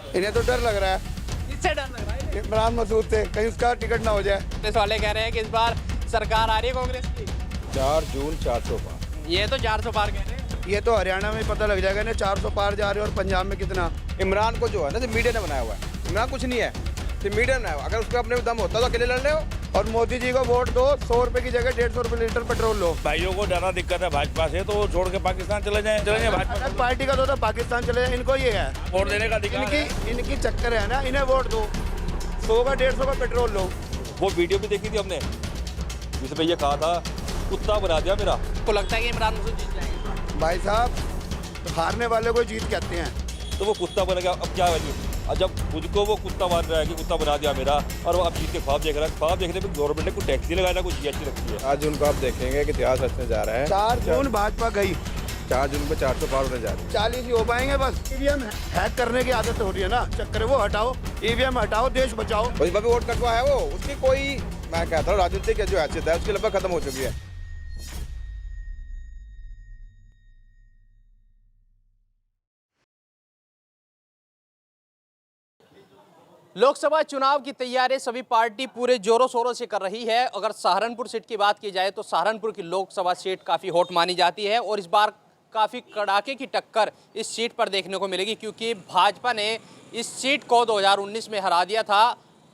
इन्हें तो डर लग रहा है, किससे डर लग रहा है? इमरान मसूद से, कहीं उसका टिकट ना हो जाए। कांग्रेस वाले कह रहे हैं कि इस बार सरकार आ रही है कांग्रेस की। 4 जून 400 पार। ये तो 400 पार कह रहे हैं। ये तो हरियाणा में पता लग जाएगा, इन्हें 400 पार जा रहे हैं और पंजाब में कितना। इमरान को जो है ना, तो मीडिया ने बनाया हुआ है। इमरान कुछ नहीं है, तो मीडिया ने बनाया हुआ। अगर उसके अपने दम होता तो अकेले लड़ रहे हो। और मोदी जी को वोट दो, 100 रुपए की जगह 150 रुपए लीटर पेट्रोल लो। भाइयों को ज़्यादा दिक्कत है भाजपा से, तो वो छोड़ के पाकिस्तान चले जाएं भाजपा। अलग पार्टी का तो पाकिस्तान चले जाए, इनको ये है वोट देने का अधिकार है। इनकी चक्कर है ना, इन्हें वोट दो, 100 का 150 का पेट्रोल लो। वो वीडियो भी देखी थी हमने जिसमें ये कहा था कुत्ता बना दिया मेरा। आपको लगता है कि इमरान मसूद जीत जाएंगे? भाई साहब, हारने वाले को जीत कहते हैं। तो वो कुत्ता बन गया, अब क्या वैल्यू? और जब मुझको वो कुत्ता मान रहा है कि कुत्ता बना दिया मेरा, और वो अब जीत के ख्वाब देख रहा है। ख्वाब देखने में गवर्नमेंट ने कुछ टैक्सी लगाना, कुछ जीएसटी रखती है। 4 जून को आप देखेंगे कि इतिहास रचने जा रहा है। 4 जून भाजपा गई, 4 जून पे 400 पार होने जा रही है। 40 ही हो पाएंगे बस। ईवीएम हैक करने की आदत हो रही है ना, चक्कर है वो हटाओ, ईवीएम हटाओ, देश बचाओ। वही बाबी वोट कटवा है वो, उसकी कोई, मैं कहता हूँ राजनीतिक जो हैसियत है उसकी लगभग खत्म हो चुकी है। लोकसभा चुनाव की तैयारी सभी पार्टी पूरे जोरों शोरों से कर रही है। अगर सहारनपुर सीट की बात की जाए तो सहारनपुर की लोकसभा सीट काफ़ी हॉट मानी जाती है और इस बार काफ़ी कड़ाके की टक्कर इस सीट पर देखने को मिलेगी, क्योंकि भाजपा ने इस सीट को 2019 में हरा दिया था।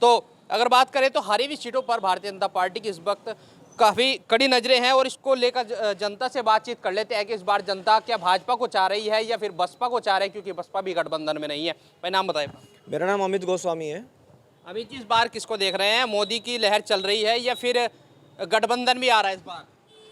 तो अगर बात करें तो हारी हुई सीटों पर भारतीय जनता पार्टी की इस वक्त काफ़ी कड़ी नज़रें हैं और इसको लेकर जनता से बातचीत कर लेते हैं कि इस बार जनता क्या भाजपा को चाह रही है या फिर बसपा को चाह रही है, क्योंकि बसपा भी गठबंधन में नहीं है। भाई नाम बताएं। मेरा नाम अमित गोस्वामी है। अमित जी, इस बार किसको देख रहे हैं? मोदी की लहर चल रही है या फिर गठबंधन भी आ रहा है इस बार?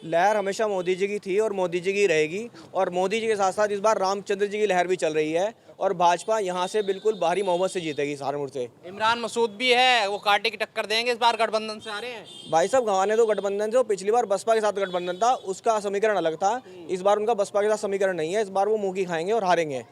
लहर हमेशा मोदी जी की थी और मोदी जी की रहेगी, और मोदी जी के साथ साथ इस बार रामचंद्र जी की लहर भी चल रही है, और भाजपा यहाँ से बिल्कुल भारी बहुमत से जीतेगी सहारनपुर से। इमरान मसूद भी है, वो कांटे की टक्कर देंगे इस बार, गठबंधन से आ रहे हैं। भाई साहब, गंवाने दो गठबंधन से। पिछली बार बसपा के साथ गठबंधन था, उसका समीकरण अलग था। इस बार उनका बसपा के साथ समीकरण नहीं है। इस बार वो मुँह की खाएंगे और हारेंगे।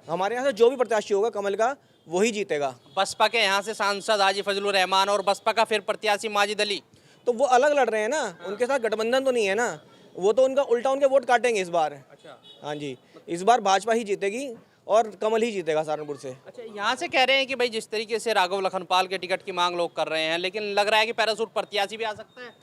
हमारे यहाँ से जो भी प्रत्याशी होगा कमल का, वही जीतेगा। बसपा के यहाँ से सांसद हाजी फजलुर रहमान और बसपा का फिर प्रत्याशी माजिद अली, तो वो अलग लड़ रहे हैं ना, उनके साथ गठबंधन तो नहीं है ना। वो तो उनका उल्टा उनके वोट काटेंगे इस बार। अच्छा। हाँ जी, इस बार भाजपा ही जीतेगी और कमल ही जीतेगा सहारनपुर से। अच्छा, यहाँ से कह रहे हैं कि भाई जिस तरीके से राघव लखनपाल के टिकट की मांग लोग कर रहे हैं, लेकिन लग रहा है कि पैरासूट प्रत्याशी भी आ सकता है।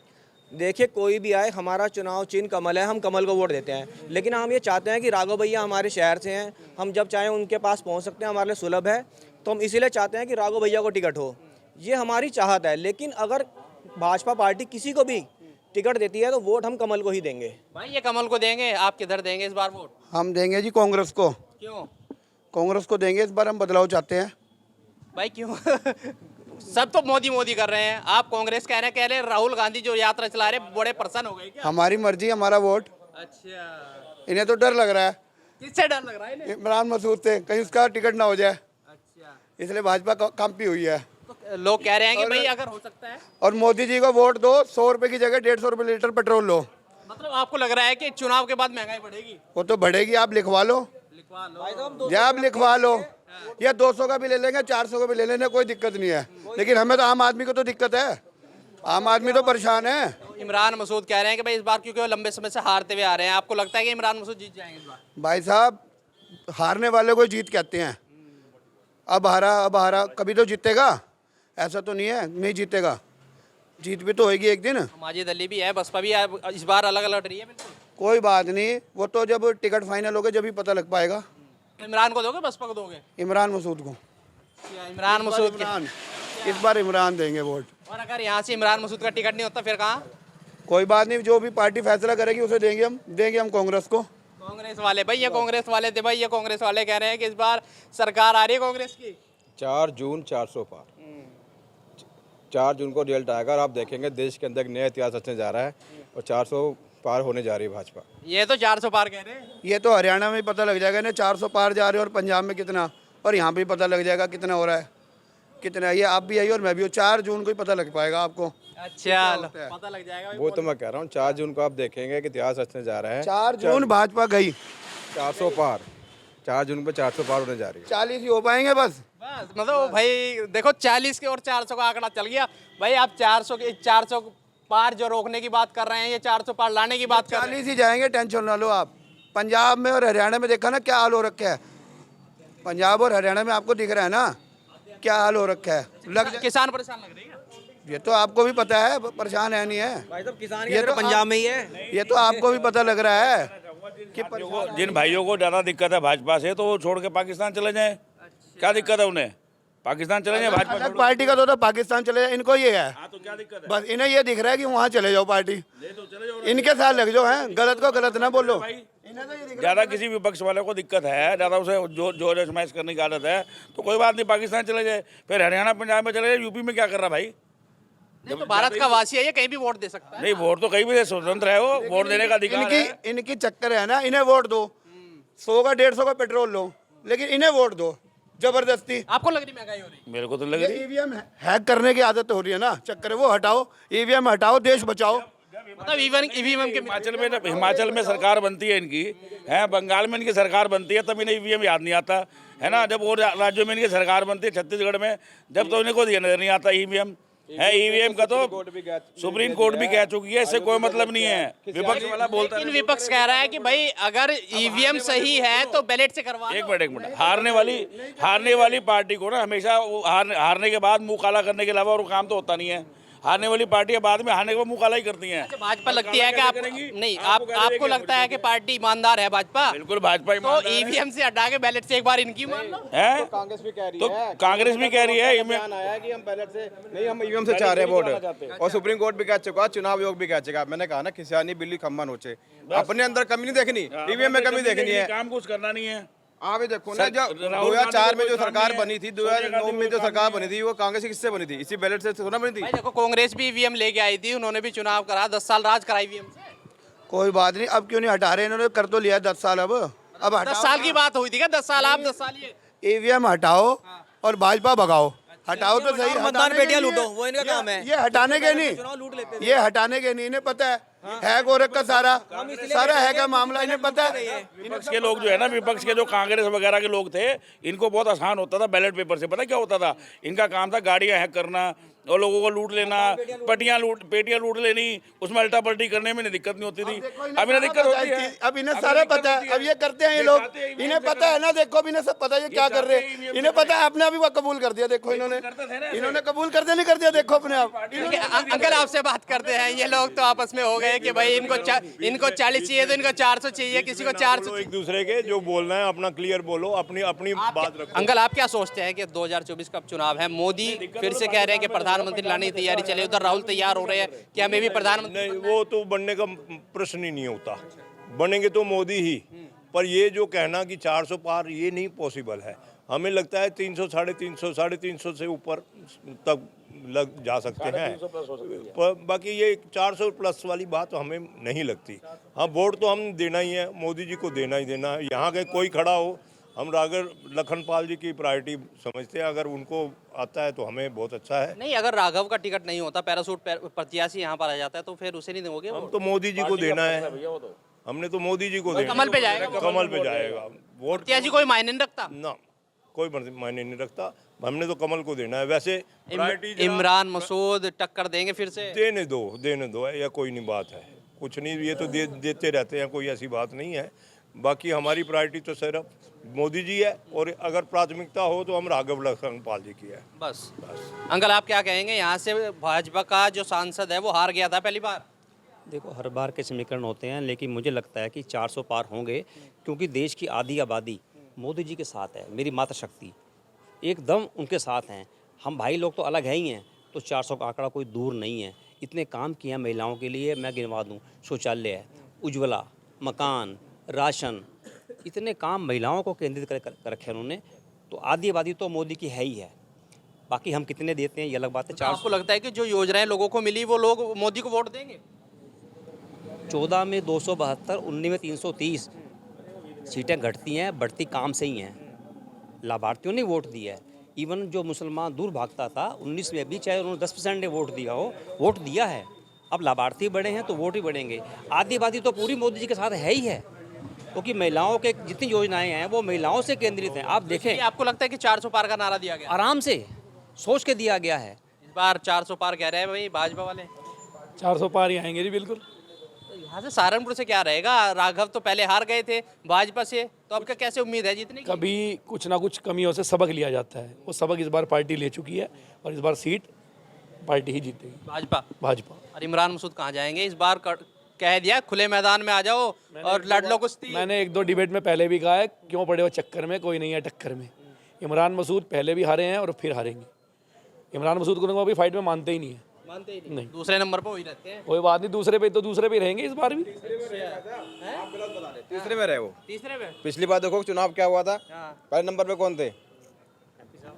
देखिए, कोई भी आए, हमारा चुनाव चिन्ह कमल है, हम कमल को वोट देते हैं। लेकिन हम ये चाहते हैं कि राघव भैया हमारे शहर से हैं, हम जब चाहें उनके पास पहुंच सकते हैं, हमारे लिए सुलभ है। तो हम इसीलिए चाहते हैं कि राघव भैया को टिकट हो, ये हमारी चाहत है। लेकिन अगर भाजपा पार्टी किसी को भी टिकट देती है तो वोट हम कमल को ही देंगे। भाई ये कमल को देंगे, आप किधर देंगे इस बार वोट? हम देंगे जी कांग्रेस को। क्यों? कांग्रेस को देंगे, इस बार हम बदलाव चाहते हैं। भाई क्यों? सब तो मोदी मोदी कर रहे हैं, आप कांग्रेस कह रहे हैं। राहुल गांधी जो यात्रा चला रहे, बड़े प्रसन्न हो गए क्या? हमारी मर्जी, हमारा वोट। अच्छा, इन्हें तो डर लग रहा है, किससे डर लग रहा है इन्हें? इमरान मसूद से, कहीं उसका टिकट ना हो जाए, अच्छा, इसलिए भाजपा कांपी हुई है। तो लोग कह रहे हैं कि भाई अगर हो सकता है, और मोदी जी को वोट दो, 100 रुपए की जगह 150 रुपए लीटर पेट्रोल लो। मतलब आपको लग रहा है कि चुनाव के बाद महंगाई बढ़ेगी? वो तो बढ़ेगी, आप लिखवा लो, लिखवा लो। या आप लिखवा लो, या 200 का भी ले लेंगे, 400 का भी ले लेंगे, कोई दिक्कत नहीं है। लेकिन हमें तो, आम आदमी को तो दिक्कत है, आम आदमी तो परेशान है। इमरान मसूद कह रहे हैं कि भाई इस बार क्योंकि वो लंबे समय से हारते हुए आ रहे हैं, आपको लगता है कि इमरान मसूद जीत जाएंगे इस बार? भाई साहब, हारने वाले को जीत कहते हैं। अब हारा कभी तो जीतेगा, ऐसा तो नहीं है नहीं जीतेगा, जीत भी तो होगी एक दिन। माजिद अली भी है, बसपा भी है, इस बार अलग अलग लड़ रही है। बिल्कुल कोई बात नहीं, वो तो जब टिकट फाइनल होगा जब ही पता लग पाएगा। इमरान को दोगे, बसपा को दोगे? इमरान मसूद को। इमरान मसूद के। इमरान, इस बार इमरान देंगे वोट। और अगर यहाँ से इमरान मसूद का टिकट नहीं होता फिर कहाँ? कोई बात नहीं, जो भी पार्टी फैसला करेगी उसे देंगे हम कांग्रेस को। कांग्रेस वाले, भाई ये कांग्रेस वाले थे, भाई ये कांग्रेस वाले कह रहे हैं कि इस बार सरकार आ रही है कांग्रेस की। 4 जून 400 पार। 4 जून को रिजल्ट आएगा और आप देखेंगे देश के अंदर एक नया इतिहास रचने जा रहा है और 400 पार होने जा रही है भाजपा। ये तो 400 पार कह रहे हैं। ये तो हरियाणा में पता लग जाएगा, इन्हें 400 पार जा रहे हैं और पंजाब में कितना, और यहाँ भी पता लग जाएगा कितना हो रहा है, कितना। ये आप भी आई और मैं भी हूँ, 4 जून को ही पता लग पाएगा आपको। अच्छा, पता लग जाएगा। वो तो मैं कह रहा हूँ 4 जून को आप देखेंगे कि इतिहास रचने जा रहा है। 4 जून भाजपा गई, 400 पार। 4 जून पे 400 पार होने जा रही है। 40 ही हो पाएंगे बस। मतलब भाई देखो, 40 के और 400 का आंकड़ा चल गया। भाई आप 400 पार जो रोकने की बात कर रहे हैं, ये 400 पार लाने की बात कर रहे हैं। 40 ही जाएंगे, टेंशन ना लो आप। पंजाब में और हरियाणा में देखा ना क्या हाल हो रखा है, पंजाब और हरियाणा में आपको दिख रहा है ना क्या हाल हो रखा है। किसान परेशान लग रहे हैं। ये तो आपको भी पता है, परेशान है नहीं है भाई साहब किसान ये तो पंजाब में ही है। ये तो आपको भी पता लग रहा है कि जिन भाइयों को ज़्यादा दिक्कत है भाजपा से तो वो छोड़ के पाकिस्तान चले जाएं। क्या दिक्कत है उन्हें? पाकिस्तान चले जाएं भाजपा अलग छोड़ पार्टी का तो पाकिस्तान चले जाए, इनको ये है के। हाँ तो क्या दिक्कत है? बस इन्हें ये दिख रहा है कि वहाँ चले जाओ पार्टी, तो चले जाओ। इनके साथ लग जाओ हैं, गलत को गलत ना बोलो। इन्हें तो ये दिख ज़्यादा किसी विपक्ष वाले को दिक्कत है, ज़्यादा उसे जोर आजमाइश करने की आदत है तो कोई बात नहीं, पाकिस्तान चले जाए। फिर हरियाणा पंजाब में चले जाए, यूपी में क्या कर रहा भाई? नहीं तो भारत का वासी है, ये कहीं भी वोट दे सकता है। नहीं, वोट तो कहीं भी स्वतंत्र है, वो वोट देने का अधिकार है। इनकी चक्कर है ना, इन्हें वोट दो, 100 का 150 का पेट्रोल लो, लेकिन इन्हें वोट दो जबरदस्ती। आपको लग रही महंगाई हो रही? मेरे को तो लग रही है। ईवीएम हैक करने की आदत हो रही है ना, चक्कर है वो हटाओ, ईवीएम हटाओ, देश बचाओ। मतलब ईवीएम के हिमाचल में सरकार बनती है इनकी, है बंगाल में इनकी सरकार बनती है, तब इन्हें ईवीएम याद नहीं आता है ना। जब और राज्यों में इनकी सरकार बनती है, छत्तीसगढ़ में, जब तो इन्हें कोई नजर नहीं आता ईवीएम है। ईवीएम का तो सुप्रीम कोर्ट भी कह चुकी है, इससे कोई मतलब नहीं है। विपक्ष वाला बोलता है। लेकिन विपक्ष कह रहा है कि भाई अगर ईवीएम सही है तो बैलेट से करवा लो। एक मिनट हारने वाली पार्टी को ना हमेशा हारने के बाद मुंह काला करने के अलावा और काम तो होता नहीं है। हारने वाली पार्टियां बाद में हारने के बाद मुंह काला ही करती हैं। भाजपा लगती है कि आप नहीं आपको लगता है कि पार्टी ईमानदार है भाजपा? बिल्कुल भाजपा तो ईवीएम से हटा के बैलेट से एक बार इनकी मान लो। है कांग्रेस भी कह रही तो है, कांग्रेस भी कह रही है आया कि हम बैलेट से नहीं, हम ईवीएम से चाह रहे हैं वोट। और सुप्रीम कोर्ट भी कह चुका, चुनाव आयोग भी कह चुका। मैंने कहा ना, किसानी बिल्ली खम्मा नोचे। अपने अंदर कमी नहीं देखनी, ईवीएम में कमी देखनी है। काम कुछ करना नहीं है। आप ही देखो ना, जब 2004 में जो सरकार बनी थी, 2009 में जो सरकार बनी थी, वो कांग्रेस किससे बनी थी? इसी बैलेट से थोड़ा बनी थी। भाई देखो, कांग्रेस भी ईवीएम लेके आई थी, उन्होंने भी चुनाव करा, 10 साल राज करा ईवीएम से। कोई बात नहीं, अब क्यों नहीं हटा रहे? इन्होंने कर तो लिया 10 साल, अब 10 साल की बात हुई थी क्या? 10 साल आप, 10 साल ये। ईवीएम हटाओ और भाजपा भगाओ। हटाओ तो सही, मतदान पेटियां लूटो, वो इनका काम है। ये हटाने के नहीं, चुनाव लूट लेते ये हटाने के नहीं, इन्हें पता है गोरख का सारा है का मामला, इन्हें पता है। विपक्ष के लोग जो है ना, विपक्ष के जो कांग्रेस वगैरह के लोग थे, इनको बहुत आसान होता था बैलेट पेपर से। पता क्या होता था? इनका काम था गाड़ियां हैक करना और लोगों को लूट लेना, पेटियां लूट लेनी, उसमें अल्टा पल्टी करने में दिक्कत नहीं होती थी। अब इन्हें दिक्कत होती है। अब इन्हें सारा पता है, अब ये करते हैं ये लोग, इन्हें पता है ना। देखो अब इन्हें सब पता है ये क्या कर रहे हैं, इन्हें पता है। अपने आप ही वो कबूल कर दिया, देखो इन्होंने कबूल करते नहीं कर दिया, देखो अपने आप। अंकल आपसे बात करते हैं, ये लोग तो आपस में हो गए कि भाई इनको 40 चाहिए तो इनको 400 चाहिए, किसी को 400। एक दूसरे के जो बोलना है अपना क्लियर बोलो, अपनी अपनी बात रखो। अंकल आप क्या सोचते हैं कि 2024 का चुनाव है, मोदी फिर से कह रहे हैं कि प्रधानमंत्री लाने की तैयारी चले, उधर राहुल तैयार हो रहे हैं कि हमें भी प्रधानमंत्री? नहीं, वो तो बनने का प्रश्न ही नहीं होता। बनेंगे तो मोदी ही, पर ये जो कहना कि 400 पार, ये नहीं पॉसिबल है। हमें लगता है 300, 350 से ऊपर तक लग जा सकते हैं, पर बाकी ये 400 प्लस वाली बात तो हमें नहीं लगती। हाँ, वोट तो हम देना ही है, मोदी जी को देना ही देना है। यहाँ के कोई खड़ा हो, हम राघव लखनपाल जी की प्रायोरिटी समझते हैं। अगर उनको आता है तो हमें बहुत अच्छा है। नहीं, अगर राघव का टिकट नहीं होता, पैरासूट प्रत्याशी यहाँ पर आ जाता है, तो फिर उसे नहीं दोगे? हम तो मोदी जी को देना है, हमने तो मोदी जी को देना। कमल पे जाएगा, कमल पे जाएगा वोट। प्रत्याशी कोई मायने नहीं रखता ना, कोई मायने नहीं रखता, हमने तो कमल को देना है। वैसे इमरान मसूद टक्कर देंगे फिर से? देने दो या कोई नहीं बात है, कुछ नहीं, ये तो देते रहते हैं, कोई ऐसी बात नहीं है। बाकी हमारी प्रायोरिटी तो सिर्फ मोदी जी है, और अगर प्राथमिकता हो तो हम राघव लखनपाल जी की है बस। अंकल आप क्या कहेंगे, यहाँ से भाजपा का जो सांसद है वो हार गया था पहली बार? देखो, हर बार के समीकरण होते हैं, लेकिन मुझे लगता है कि 400 पार होंगे, क्योंकि देश की आधी आबादी मोदी जी के साथ है। मेरी मातृशक्ति एकदम उनके साथ हैं। हम भाई लोग तो अलग है ही हैं, तो 400 का आंकड़ा कोई दूर नहीं है। इतने काम किए हैं महिलाओं के लिए, मैं गिनवा दूँ, शौचालय, उज्ज्वला, मकान, राशन, इतने काम महिलाओं को केंद्रित कर रखे हैं उन्होंने। तो आधी आबादी तो मोदी की है ही है, बाकी हम कितने देते हैं ये अलग बात है। 400 आपको लगता है कि जो योजनाएं लोगों को मिली वो लोग मोदी को वोट देंगे? 14 में 272, 19 में 330 सीटें घटती हैं, बढ़ती काम से ही हैं। लाभार्थियों ने वोट दिया है। इवन जो मुसलमान दूर भागता था 19 में भी, चाहे उन्होंने 10% ने वोट दिया हो, वोट दिया है। अब लाभार्थी बढ़े हैं तो वोट ही बढ़ेंगे। आधी आबादी तो पूरी मोदी जी के साथ है ही है, क्योंकि महिलाओं के जितनी योजनाएं हैं वो महिलाओं से केंद्रित हैं। आप देखें, आपको लगता है कि 400 पार का नारा दिया गया? आराम से सोच के दिया गया है। इस बार 400 पार कह रहे हैं भाई भाजपा वाले। 400 पार ही आएंगे जी, बिल्कुल। तो यहाँ से सहारनपुर से क्या रहेगा? राघव तो पहले हार गए थे भाजपा से, तो आपका कैसे उम्मीद है जीतने की? कभी कुछ ना कुछ कमियों से सबक लिया जाता है, वो सबक इस बार पार्टी ले चुकी है और इस बार सीट पार्टी ही जीतेगी, भाजपा। भाजपा। और इमरान मसूद कहाँ जाएंगे इस बार? कह दिया खुले मैदान में आ जाओ और लड़ लो कुश्ती। मैंने 1-2 डिबेट में पहले भी कहा है, क्यों पड़े हो चक्कर में, कोई नहीं है टक्कर में। इमरान मसूद पहले भी हारे हैं और फिर हारेंगे। इमरान मसूद को अभी फाइट में मानते ही नहीं है, मानते ही नहीं। दूसरे नंबर पर वही रहते हैं। कोई बात नहीं, दूसरे पे रहेंगे इस बार भी। तीसरे में रहे वो। तीसरे पे पिछली बार देखो चुनाव क्या हुआ था, हाँ। पहले नंबर पे कौन थे?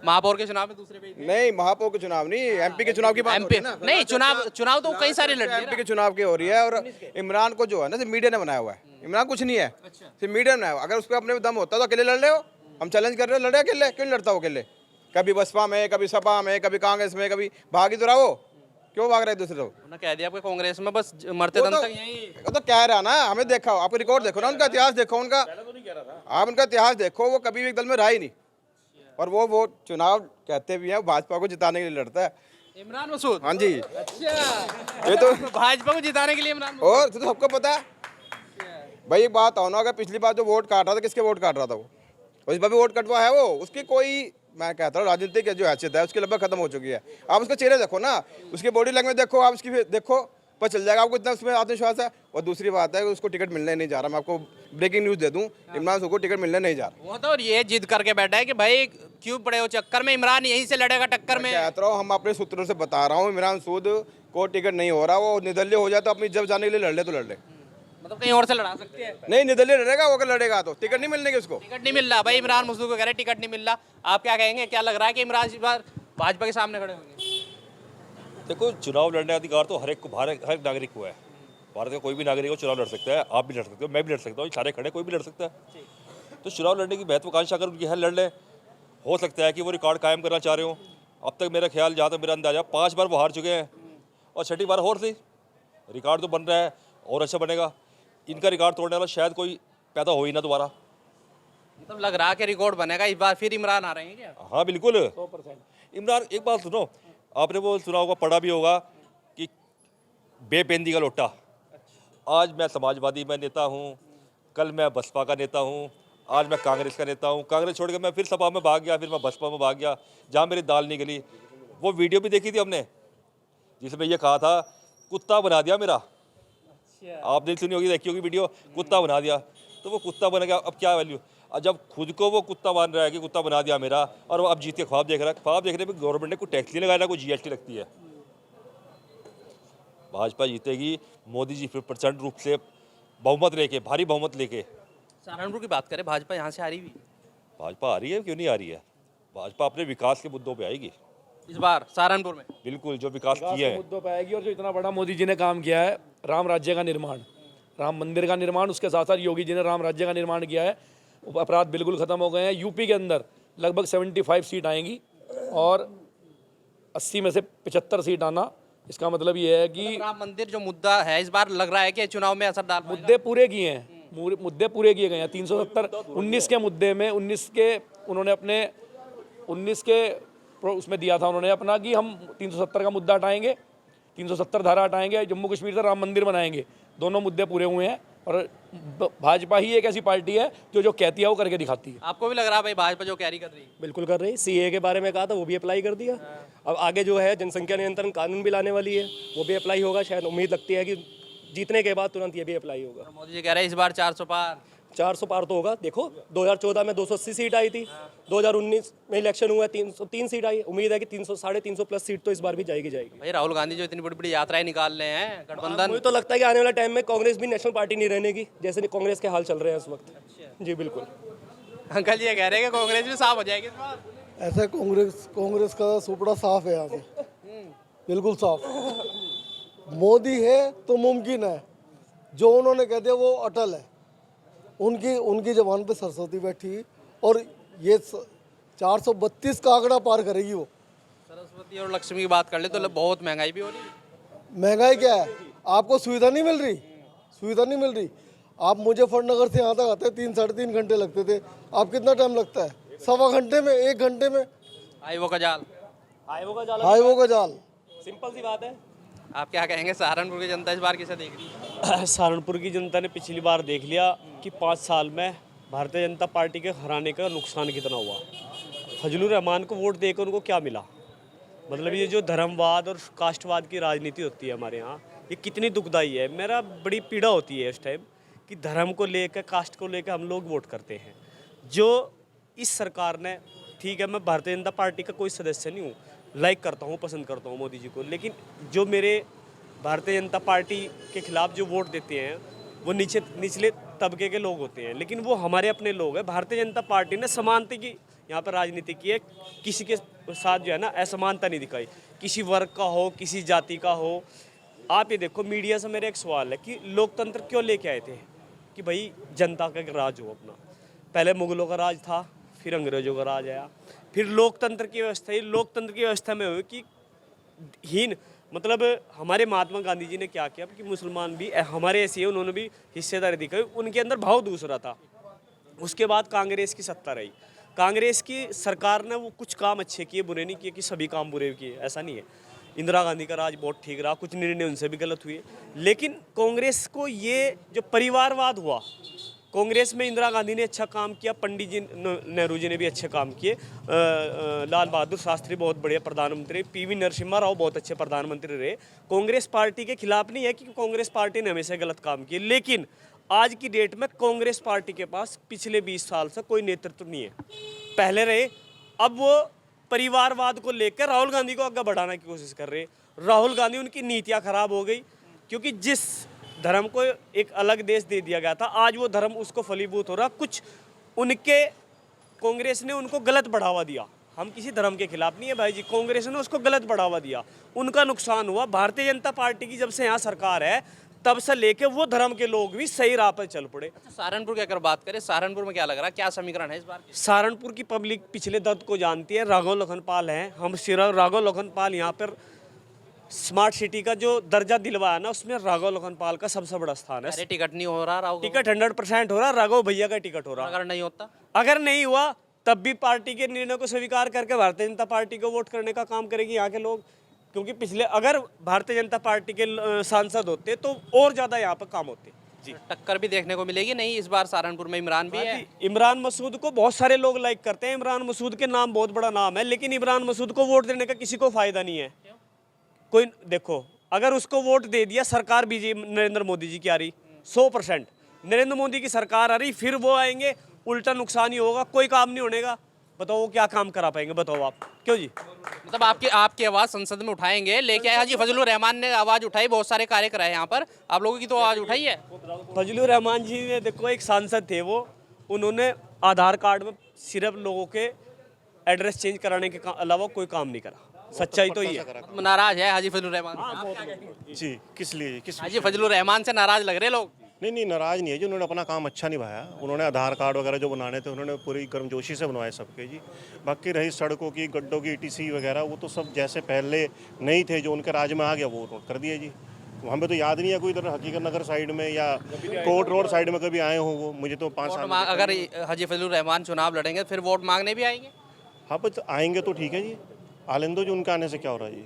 महापौर के चुनाव में दूसरे पे ही थे। नहीं, महापौर के चुनाव नहीं, एमपी के चुनाव की बात हो रही एमपी है ना। नहीं, चुनाव तो कई सारे लड़ एमपी के चुनाव की हो रही है। और इमरान को जो है ना, सिर्फ मीडिया ने बनाया हुआ है। इमरान कुछ नहीं है, सिर्फ मीडिया ने बनाया हुआ। अगर उस पर अपने दम होता तो अकेले लड़ रहे हो। हम चैलेंज कर रहे हो, लड़े अकेले, क्यों लड़ता हो अकेले? कभी बसपा में, कभी सपा में, कभी कांग्रेस में, कभी भागी तो रहो, क्यों भाग रहे दूसरे लोग? उन्होंने कह दिया आपके कांग्रेस में बस मरते दम तक यही। वो तो कह रहा ना, हमें देखा, आपको रिकॉर्ड देखो ना, उनका इतिहास देखो, उनका आप उनका इतिहास देखो, वो कभी भी एक दल में रहा ही नहीं। और वो चुनाव कहते भी हैं भाजपा को जिताने के लिए लड़ता है। इमरान मसूद? हाँ जी, अच्छा, ये तो भाजपा को जिताने के लिए इमरान मसूद। और तो सबको पता है भाई। एक बात हो ना, अगर पिछली बार जो वोट काट रहा था, किसके वोट काट रहा था वो? और इस बार भी वोट कटवा है वो, उसकी कोई, मैं कहता हूँ राजनीतिक जो हैसियत है उसकी लगभग खत्म हो चुकी है। आप उसका चेहरे देखो ना, उसकी बॉडी लैंग्वेज देखो, आप उसकी देखो, पता चल जाएगा आपको, इतना उसमें आत्मविश्वास है। और दूसरी बात है कि उसको टिकट मिलने नहीं जा रहा। मैं आपको ब्रेकिंग न्यूज़ दे दूं, इमरान खान को टिकट मिलने नहीं जा रहा। वो तो ये जिद करके बैठा है कि भाई क्यों पड़े हो चक्कर में, इमरान यहीं से लड़ेगा टक्कर में। कहता रहा हूँ, हम अपने सूत्रों से बता रहा हूँ, इमरान सूद को टिकट नहीं हो रहा। वो निर्दलीय हो जाए तो अपनी जब जाने के लिए लड़ ले तो लड़ ले, मतलब कहीं और से लड़ा सकते हैं। नहीं निर्दलीय लड़ेगा वो, अगर लड़ेगा तो टिकट नहीं मिलने की उसको। टिकट नहीं मिल रहा भाई, इमरान मसूद को कह रहे टिकट नहीं मिल रहा। आप क्या कहेंगे, क्या लग रहा है कि इमरान इस बार भाजपा के सामने खड़े होंगे? देखो, चुनाव लड़ने का अधिकार तो हर एक नागरिक को है। भारत का कोई भी नागरिक हो चुनाव लड़ सकता है। आप भी लड़ सकते हो, मैं भी लड़ सकता हूँ, सारे खड़े कोई भी लड़ सकता है। तो चुनाव लड़ने की महत्वाकांक्षा अगर उनकी है, लड़ ले। हो सकता है कि वो रिकॉर्ड कायम करना चाह रहे हो। अब तक मेरा ख्याल, जहाँ तक मेरा अंदाजा, 5 बार वो हार चुके हैं और 6ठी बार और थी। रिकॉर्ड तो बन रहा है और अच्छा बनेगा। इनका रिकॉर्ड तोड़ने वाला शायद कोई पैदा हो ही ना दोबारा। मतलब लग रहा है कि रिकॉर्ड बनेगा इस बार, फिर इमरान आ रहे हैं क्या? हाँ बिल्कुल, 100%। इमरान, एक बात सुनो, आपने वो चुनाव का पढ़ा भी होगा कि बेपेंदी का लोटा। आज मैं समाजवादी में नेता हूँ, कल मैं बसपा का नेता हूँ, आज मैं कांग्रेस का नेता हूँ। कांग्रेस छोड़ के मैं फिर सपा में भाग गया, फिर मैं बसपा में भाग गया, जहाँ मेरी दाल नहीं गली। वो वीडियो भी देखी थी हमने, जिसमें ये कहा था कुत्ता बना दिया मेरा। आपने सुनी होगी, देखी होगी वीडियो, कुत्ता बना दिया। तो वो कुत्ता बन गया, अब क्या वैल्यू? और जब खुद को वो कुत्ता मान रहा है कि कुत्ता बना दिया मेरा, और वो अब जीत के ख्वाब देख रहा है। ख्वाब देखने पे गवर्नमेंट ने कोई टैक्स नहीं लगाया, ना कोई GST लगती है। भाजपा जीतेगी, मोदी जी 50% रूप से बहुमत लेके, भारी बहुमत लेके। सहारनपुर की बात करें, भाजपा यहाँ से आ रही हुई भाजपा आ रही है, क्यों नहीं आ रही है? भाजपा अपने विकास के मुद्दों पे आएगी इस बार सहारनपुर में। बिल्कुल, जो विकास किया है मुद्दों पर आएगी। और जो इतना बड़ा मोदी जी ने काम किया है, राम राज्य का निर्माण, राम मंदिर का निर्माण, उसके साथ साथ योगी जी ने राम राज्य का निर्माण किया है। अपराध बिल्कुल खत्म हो गए हैं। यूपी के अंदर लगभग 75 सीट आएंगी और 80 में से 75 सीट आना, इसका मतलब ये है कि राम मंदिर जो मुद्दा है इस बार लग रहा है कि चुनाव में असर डाल पाएगा। मुद्दे पूरे किए हैं, मुद्दे पूरे किए गए हैं। 370 19 के मुद्दे में 19 के उन्होंने अपने 19 के उसमें दिया था उन्होंने अपना कि हम 370 का मुद्दा हटाएंगे, 370 धारा हटाएंगे, जम्मू कश्मीर से राम मंदिर बनाएंगे। दोनों मुद्दे पूरे हुए हैं। और भाजपा ही एक ऐसी पार्टी है जो कहती है वो करके दिखाती है। आपको भी लग रहा है भाई भाजपा जो कैरी कर रही है? बिल्कुल कर रही। CA के बारे में कहा था, वो भी अप्लाई कर दिया। अब आगे जो है जनसंख्या नियंत्रण कानून भी लाने वाली है, वो भी अप्लाई होगा। शायद उम्मीद लगती है कि जीतने के बाद तुरंत ये भी अप्लाई होगा। मोदी जी कह रहे हैं इस बार 400 पार। 400 पार तो होगा। देखो 2014 में 280 सीट आई थी, 2019 में इलेक्शन हुआ 303 सीट आई। उम्मीद है कि 300 350 प्लस सीट तो इस बार भी जाएगी। भाई राहुल गांधी जो इतनी बड़ी बड़ी यात्राएं निकाल रहे हैं, गठबंधन, मुझे तो लगता है कि आने वाले टाइम में कांग्रेस भी नेशनल पार्टी नहीं रहने की, जैसे कांग्रेस के हाल चल रहे हैं इस वक्त। जी बिल्कुल। अंकल ये कह रहे हैं कि कांग्रेस भी साफ हो जाएगी इस बार। ऐसा कांग्रेस का सुपड़ा साफ है यहाँ से, बिल्कुल साफ। मोदी है तो मुमकिन है, जो उन्होंने कह दिया वो अटल है। उनकी जबान पे सरस्वती बैठी और ये 432 का आंकड़ा पार करेगी वो। सरस्वती और लक्ष्मी की बात कर ले तो बहुत महंगाई भी हो रही है। महंगाई क्या है, आपको सुविधा नहीं मिल रही, सुविधा नहीं मिल रही। आप मुजफ्फरनगर से यहाँ तक आते 3 साढ़े 3 घंटे लगते थे, आप कितना टाइम लगता है? 1.25 घंटे में, 1 घंटे में। हाईवो का जाल, हाईवो का जाल, सिंपल सी बात है। आप क्या कहेंगे, सहारनपुर की जनता इस बार किसे देख रही है? सहारनपुर की जनता ने पिछली बार देख लिया कि 5 साल में भारतीय जनता पार्टी के हराने का नुकसान कितना हुआ, फजलुर रहमान को वोट देकर उनको क्या मिला। मतलब ये जो धर्मवाद और कास्टवाद की राजनीति होती है हमारे यहाँ, ये कितनी दुखदाई है। मेरा बड़ी पीड़ा होती है इस टाइम कि धर्म को लेकर, कास्ट को लेकर हम लोग वोट करते हैं। जो इस सरकार ने, ठीक है मैं भारतीय जनता पार्टी का कोई सदस्य नहीं हूँ, लाइक करता हूँ, पसंद करता हूँ मोदी जी को, लेकिन जो मेरे भारतीय जनता पार्टी के खिलाफ जो वोट देते हैं वो निचले तबके के लोग होते हैं, लेकिन वो हमारे अपने लोग हैं। भारतीय जनता पार्टी ने समानता की यहाँ पर राजनीति की है, किसी के साथ जो है ना असमानता नहीं दिखाई, किसी वर्ग का हो, किसी जाति का हो। आप ये देखो, मीडिया से मेरा एक सवाल है कि लोकतंत्र क्यों लेके आए थे कि भाई जनता का राज हो अपना। पहले मुगलों का राज था, फिर अंग्रेजों का राज आया, फिर लोकतंत्र की व्यवस्था। ये लोकतंत्र की व्यवस्था में हुई कि हीन, मतलब हमारे महात्मा गांधी जी ने क्या किया कि मुसलमान भी हमारे ऐसे ही, उन्होंने भी हिस्सेदारी दिखाई, उनके अंदर भाव दूसरा था। उसके बाद कांग्रेस की सत्ता रही, कांग्रेस की सरकार ने वो कुछ काम अच्छे किए, बुरे नहीं किए कि सभी काम बुरे किए, ऐसा नहीं है। इंदिरा गांधी का राज बहुत ठीक रहा, कुछ निर्णय उनसे भी गलत हुए, लेकिन कांग्रेस को ये जो परिवारवाद हुआ, कांग्रेस में इंदिरा गांधी ने अच्छा काम किया, पंडित जी नेहरू जी ने भी अच्छे काम किए, लाल बहादुर शास्त्री बहुत बढ़िया प्रधानमंत्री, पीवी नरसिम्हा राव बहुत अच्छे प्रधानमंत्री रहे। कांग्रेस पार्टी के खिलाफ नहीं है कि कांग्रेस पार्टी ने हमेशा गलत काम किए, लेकिन आज की डेट में कांग्रेस पार्टी के पास पिछले 20 साल से कोई नेतृत्व नहीं है। पहले रहे, अब वो परिवारवाद को लेकर राहुल गांधी को आगे बढ़ाने की कोशिश कर रहे। राहुल गांधी, उनकी नीतियाँ खराब हो गई, क्योंकि जिस धर्म को एक अलग देश दे दिया गया था, आज वो धर्म उसको फलीभूत हो रहा। कुछ उनके कांग्रेस ने उनको गलत बढ़ावा दिया। हम किसी धर्म के खिलाफ नहीं है भाई जी, कांग्रेस ने उसको गलत बढ़ावा दिया, उनका नुकसान हुआ। भारतीय जनता पार्टी की जब से यहाँ सरकार है, तब से लेके वो धर्म के लोग भी सही राह पर चल पड़े। सहारनपुर की अगर बात करें, सहारनपुर में क्या लग रहा है, क्या समीकरण है इस बार? सहारनपुर की पब्लिक पिछले दर्द को जानती है। राघव लखनपाल हैं, हम सिर्फ राघव लखनपाल यहाँ पर स्मार्ट सिटी का जो दर्जा दिलवाया ना, उसमें राघव लखनपाल का सबसे बड़ा स्थान है। अरे टिकट नहीं हो रहा राघव, टिकट 100% हो रहा, राघव भैया का टिकट हो रहा। अगर नहीं होता, अगर नहीं हुआ तब भी पार्टी के निर्णय को स्वीकार करके भारतीय जनता पार्टी को वोट करने का काम करेगी यहाँ के लोग। क्योंकि पिछले, अगर भारतीय जनता पार्टी के सांसद होते तो और ज़्यादा यहाँ पर काम होते जी। टक्कर भी देखने को मिलेगी नहीं इस बार सहारनपुर में? इमरान भी है, इमरान मसूद को बहुत सारे लोग लाइक करते हैं, इमरान मसूद के नाम बहुत बड़ा नाम है, लेकिन इमरान मसूद को वोट देने का किसी को फायदा नहीं है। कोई देखो, अगर उसको वोट दे दिया, सरकार बीजेपी नरेंद्र मोदी जी की आ रही, 100% नरेंद्र मोदी की सरकार आ रही, फिर वो आएंगे, उल्टा नुकसान ही होगा, कोई काम नहीं होनेगा। बताओ वो क्या काम करा पाएंगे, बताओ आप, क्यों जी? मतलब आपकी आवाज़ संसद में उठाएंगे, लेके आए हाजी फजलुर रहमान ने आवाज़ उठाई, बहुत सारे कार्यक्रम है यहाँ पर, आप लोगों की तो आवाज़ उठाई है? फजलुर रहमान जी ने, देखो एक सांसद थे वो, उन्होंने आधार कार्ड में सिर्फ लोगों के एड्रेस चेंज कराने के अलावा कोई काम नहीं करा। सच्चाई तो ये है। नाराज है हाजी फजलुर रहमान जी? किस लिए? किस हाजी फजलुर रहमान से नाराज लग रहे लोग? नहीं, नाराज नहीं है जी, उन्होंने अपना काम अच्छा निभाया। उन्होंने आधार कार्ड वगैरह जो बनाने थे, उन्होंने पूरी गर्मजोशी से बनवाए सबके जी। बाकी रही सड़कों की, गड्ढों की, ईटीसी वगैरह, वो तो सब जैसे पहले नहीं थे, जो उनके राज में आ गया वो कर दिया जी। हमें तो याद नहीं है कोई इधर हकीकत नगर साइड में या कोर्ट रोड साइड में कभी आए हो वो, मुझे तो 5 साल। अगर हाजी फजलुर रहमान चुनाव लड़ेंगे फिर वोट मांगने भी आएंगे? हाँ, बस आएंगे तो ठीक है जी, आलेंदो जी, उनके आने से क्या हो रहा है जी,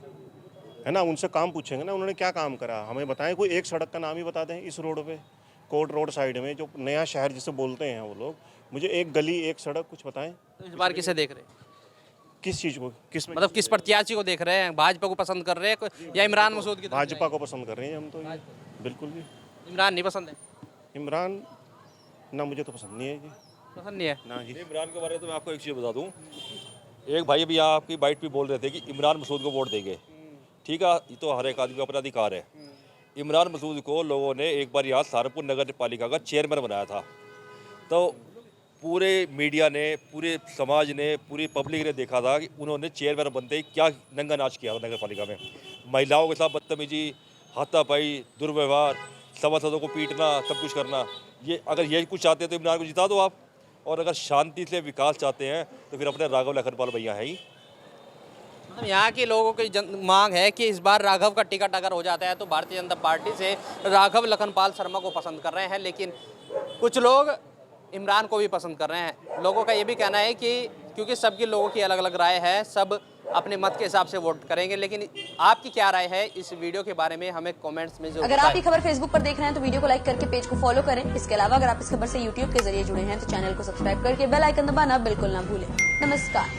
है ना? उनसे काम पूछेंगे ना, उन्होंने क्या काम करा, हमें बताएं। कोई एक सड़क का नाम ही बता दें इस रोड पे, कोर्ट रोड साइड में, जो नया शहर जिसे बोलते हैं वो लोग, मुझे एक गली, एक सड़क कुछ बताएं। तो इस बार किसे देख रहे हैं? किस चीज़ को? किस मतलब किस प्रत्याशी को देख रहे हैं? भाजपा को पसंद कर रहे हैं या इमरान मसूद की? भाजपा को पसंद कर रहे हैं हम तो, बिल्कुल भी। इमरान नहीं पसंद है? इमरान ना, मुझे तो पसंद नहीं है जी। पसंद नहीं है ना जी। इमरान के बारे में तो मैं आपको एक चीज़ बता दूं, एक भाई अभी यहाँ आपकी बाइट पे बोल रहे थे कि इमरान मसूद को वोट देंगे। ठीक है, ये तो हर एक आदमी का अपना अधिकार है। इमरान मसूद को लोगों ने एक बार यहाँ सहारनपुर नगर पालिका का चेयरमैन बनाया था, तो पूरे मीडिया ने, पूरे समाज ने, पूरी पब्लिक ने देखा था कि उन्होंने चेयरमैन बनते ही क्या नंगा नाच किया था नगर पालिका में। महिलाओं के साथ बदतमीजी, हाथापाई, दुर्व्यवहार, सभासदों को पीटना, सब कुछ करना। ये अगर यही कुछ चाहते हैं तो इमरान को जिता दो आप, और अगर शांति से विकास चाहते हैं तो फिर अपने राघव लखनपाल भैया हैं ही। मतलब यहाँ के लोगों की मांग है कि इस बार राघव का टिकट अगर हो जाता है तो भारतीय जनता पार्टी से राघव लखनपाल शर्मा को पसंद कर रहे हैं, लेकिन कुछ लोग इमरान को भी पसंद कर रहे हैं। लोगों का ये भी कहना है कि क्योंकि सबकी लोगों की अलग अलग राय है, सब अपने मत के हिसाब से वोट करेंगे। लेकिन आपकी क्या राय है इस वीडियो के बारे में, हमें कमेंट्स में जरूर अगर आप बताएं। ये खबर फेसबुक पर देख रहे हैं तो वीडियो को लाइक करके पेज को फॉलो करें। इसके अलावा अगर आप इस खबर से यूट्यूब के जरिए जुड़े हैं तो चैनल को सब्सक्राइब करके बेल आइकन दबाना बिल्कुल ना भूलें। नमस्कार।